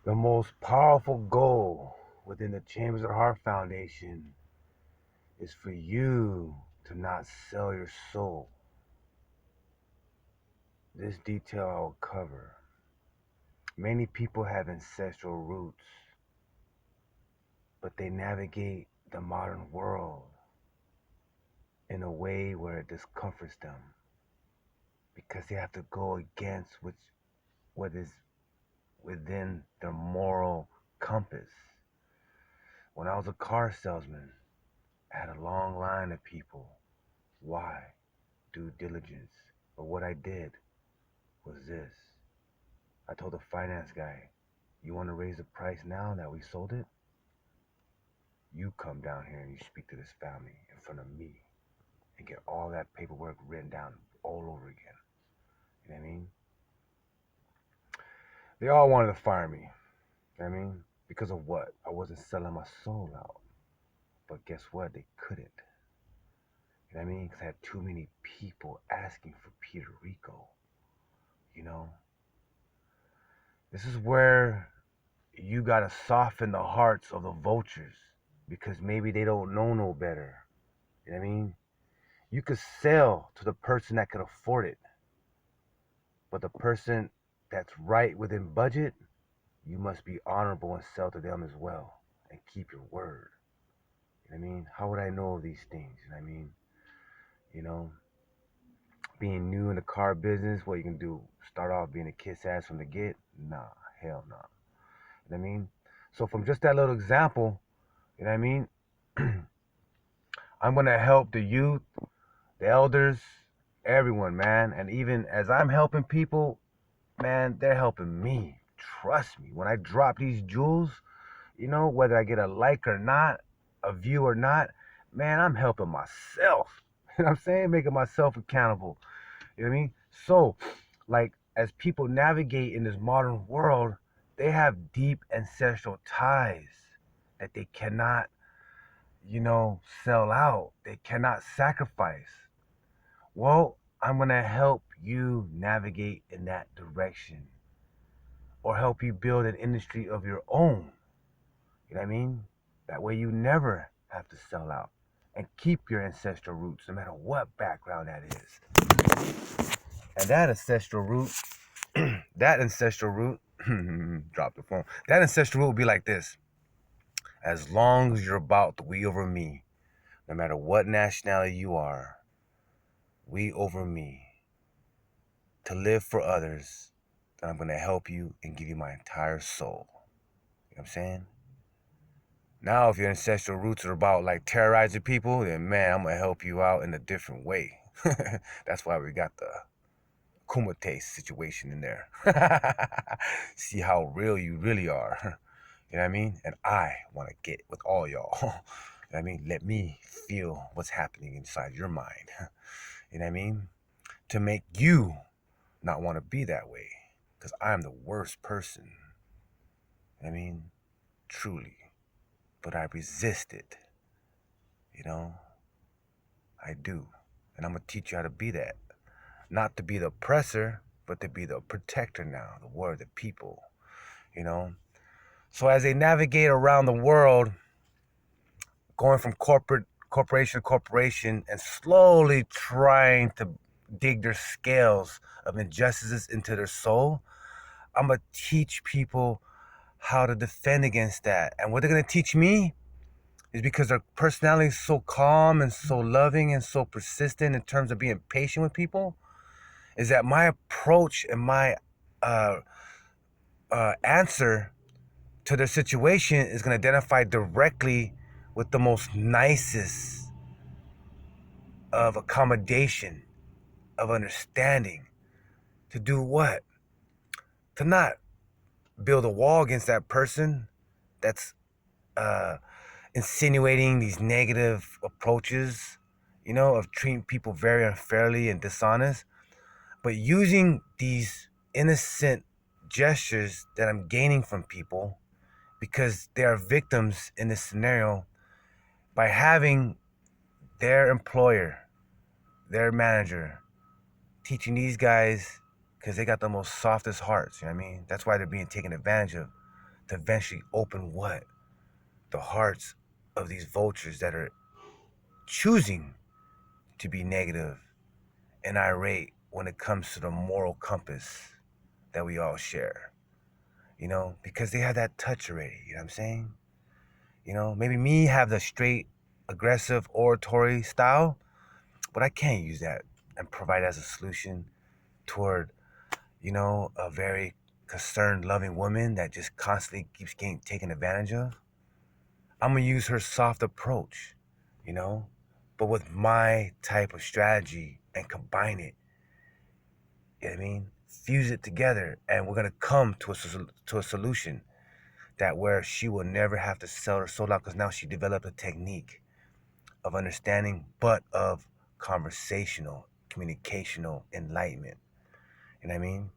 The most powerful goal within the Chambers of the Heart Foundation is for you to not sell your soul. This detail I will cover. Many people have ancestral roots, but they navigate the modern world in a way where it discomforts them because they have to go against what is within their moral compass. When I was a car salesman, I had a long line of people. Why? Due diligence. But what I did was this. I told the finance guy, you want to raise the price now that we sold it? You come down here and you speak to this family in front of me and get all that paperwork written down all over again. You know what I mean? They all wanted to fire me. You know what I mean? Because of what? I wasn't selling my soul out. But guess what? They couldn't. You know what I mean? Because I had too many people asking for Puerto Rico. You know? This is where you gotta soften the hearts of the vultures because maybe they don't know no better. You know what I mean? You could sell to the person that could afford it, but the person that's right within budget, you must be honorable and sell to them as well and keep your word. You know what I mean? How would I know these things? You know what I mean? You know, being new in the car business, what you can do? Start off being a kiss ass from the get? Nah, hell no. Nah. You know what I mean? So from just that little example, you know what I mean? I'm gonna help the youth, the elders, everyone, man. And even as I'm helping people, man, they're helping me. Trust me. When I drop these jewels, whether I get a like or not, a view or not, man, I'm helping myself. You know what I'm saying? Making myself accountable. You know what I mean? So, like, as people navigate in this modern world, they have deep ancestral ties that they cannot, sell out. They cannot sacrifice. Well, I'm going to help you navigate in that direction or help you build an industry of your own. You know what I mean? That way you never have to sell out and keep your ancestral roots no matter what background that is. And that ancestral root, that ancestral root, drop the phone. That ancestral root will be like this. As long as you're about the we over me, no matter what nationality you are, we over me, to live for others, then I'm going to help you and give you my entire soul. You know what I'm saying? Now, if your ancestral roots are about like terrorizing people, then man, I'm going to help you out in a different way. That's why we got the Kumite situation in there. See how real you really are. You know what I mean? And I want to get with all y'all. You know what I mean? Let me feel what's happening inside your mind. You know what I mean? To make you not want to be that way. Because I'm the worst person. I mean, truly. But I resist it. You know? I do. And I'm going to teach you how to be that. Not to be the oppressor, but to be the protector now, the word, the people, you know. So as they navigate around the world, going from corporation to corporation, and slowly trying to dig their scales of injustices into their soul, I'm gonna teach people how to defend against that. And what they're gonna teach me is because their personality is so calm and so loving and so persistent in terms of being patient with people, is that my approach and my uh, answer to their situation is going to identify directly with the most nicest of accommodation, of understanding. To do what? To not build a wall against that person that's uh, insinuating these negative approaches, of treating people very unfairly and dishonest, but using these innocent gestures that I'm gaining from people because they are victims in this scenario by having their employer, their manager, teaching these guys because they got the most softest hearts. You know what I mean? That's why they're being taken advantage of. to eventually open what? The hearts of these vultures that are choosing to be negative and irate when it comes to the moral compass that we all share. Because they have that touch already, you know what I'm saying? Maybe me have the straight, aggressive oratory style, but I can't use that and provide as a solution toward, a very concerned, loving woman that just constantly keeps getting taken advantage of. I'm gonna use her soft approach, you know, but with my type of strategy and combine it. You know what I mean? Fuse it together, and we're gonna come to a solution that where she will never have to sell her soul out because now she developed a technique of understanding, but of conversational, communicational enlightenment. You know what I mean?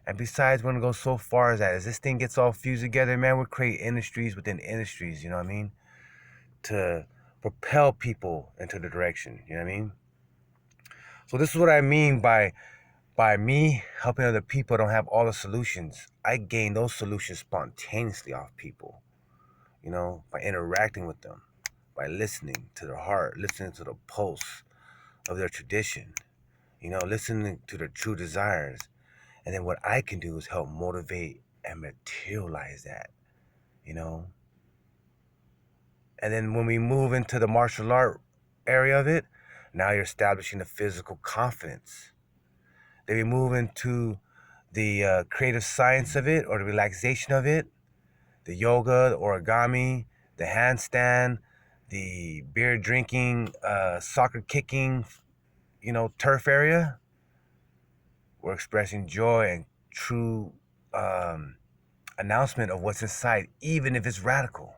And besides, we're gonna go so far as that as this thing gets all fused together, man, we'll create industries within industries. You know what I mean? To propel people into the direction. You know what I mean? So this is what I mean by me helping other people. I don't have all the solutions. I gain those solutions spontaneously off people. By interacting with them, by listening to their heart, listening to the pulse of their tradition. Listening to their true desires. And then what I can do is help motivate and materialize that, you know. And then when we move into the martial art area of it, now you're establishing the physical confidence. Then we move into the creative science of it or the relaxation of it, the yoga, the origami, the handstand, the beer drinking, soccer kicking, turf area. We're expressing joy and true announcement of what's inside, even if it's radical.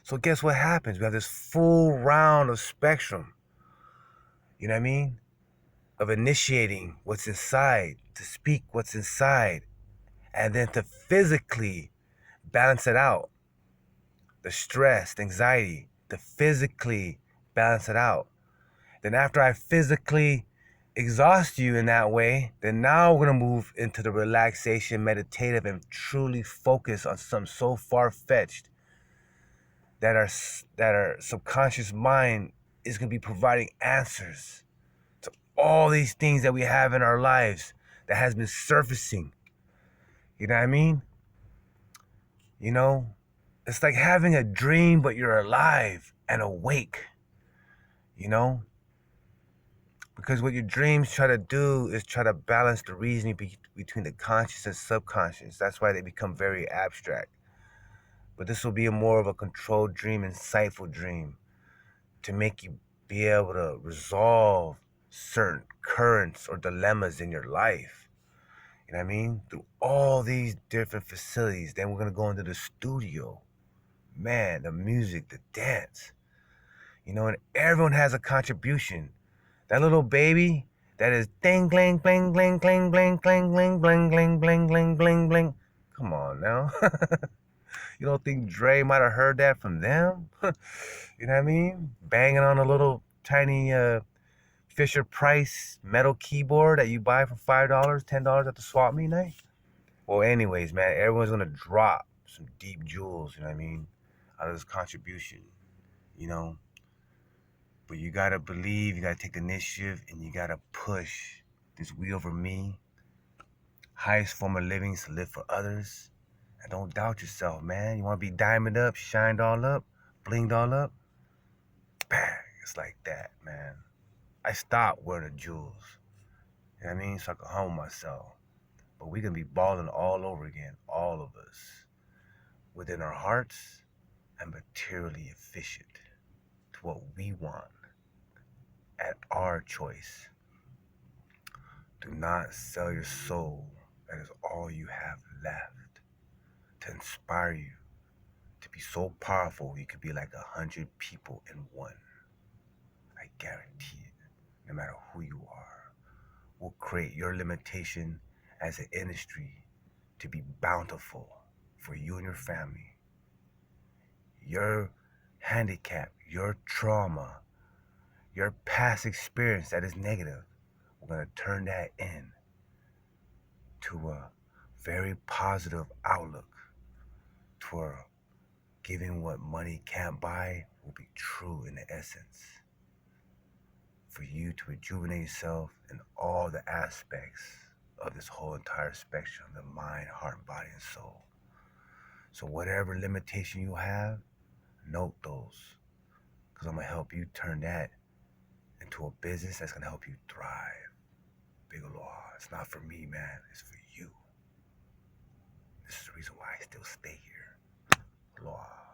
So guess what happens? We have this full round of spectrum, you know what I mean? Of initiating what's inside, to speak what's inside, and then to physically balance it out. The stress, the anxiety, to physically balance it out. Then after I physically exhaust you in that way, then now we're going to move into the relaxation, meditative, and truly focus on something so far-fetched that our subconscious mind is going to be providing answers to all these things that we have in our lives that has been surfacing. You know what I mean? It's like having a dream, but you're alive and awake, Because what your dreams try to do is try to balance the reasoning between the conscious and subconscious. That's why they become very abstract. But this will be more of a controlled dream, insightful dream, to make you be able to resolve certain currents or dilemmas in your life. You know what I mean? Through all these different facilities. Then we're going to go into the studio. Man, the music, the dance. And everyone has a contribution. That little baby that is ding, bling, bling, bling, bling, bling, bling, bling, bling, bling, bling, bling, bling, bling. Come on now. You don't think Dre might have heard that from them? You know what I mean? Banging on a little tiny Fisher Price metal keyboard that you buy for $5, $10 at the swap meet night. Well, anyways, man, everyone's gonna drop some deep jewels, you know what I mean, out of this contribution, you know. But you gotta believe, you gotta take the initiative, and you gotta push this we over me. Highest form of living is to live for others. And don't doubt yourself, man. You wanna be diamond up, shined all up, blinged all up? Bang! It's like that, man. I stopped wearing the jewels. You know what I mean? So I can humble myself. But we can be balling all over again, all of us, within our hearts and materially efficient to what we want at our choice. Do not sell your soul. That is all you have left to inspire you to be so powerful you could be like 100 people in one. I guarantee it. No matter who you are, we'll create your limitation as an industry to be bountiful for you and your family. Your handicap, your trauma, your past experience that is negative, we're going to turn that in to a very positive outlook for giving what money can't buy will be true in the essence. For you to rejuvenate yourself in all the aspects of this whole entire spectrum, the mind, heart, body, and soul. So whatever limitation you have, note those. Because I'm going to help you turn that into a business that's going to help you thrive. Big aloha. It's not for me, man. It's for you. This is the reason why I still stay here. Aloha.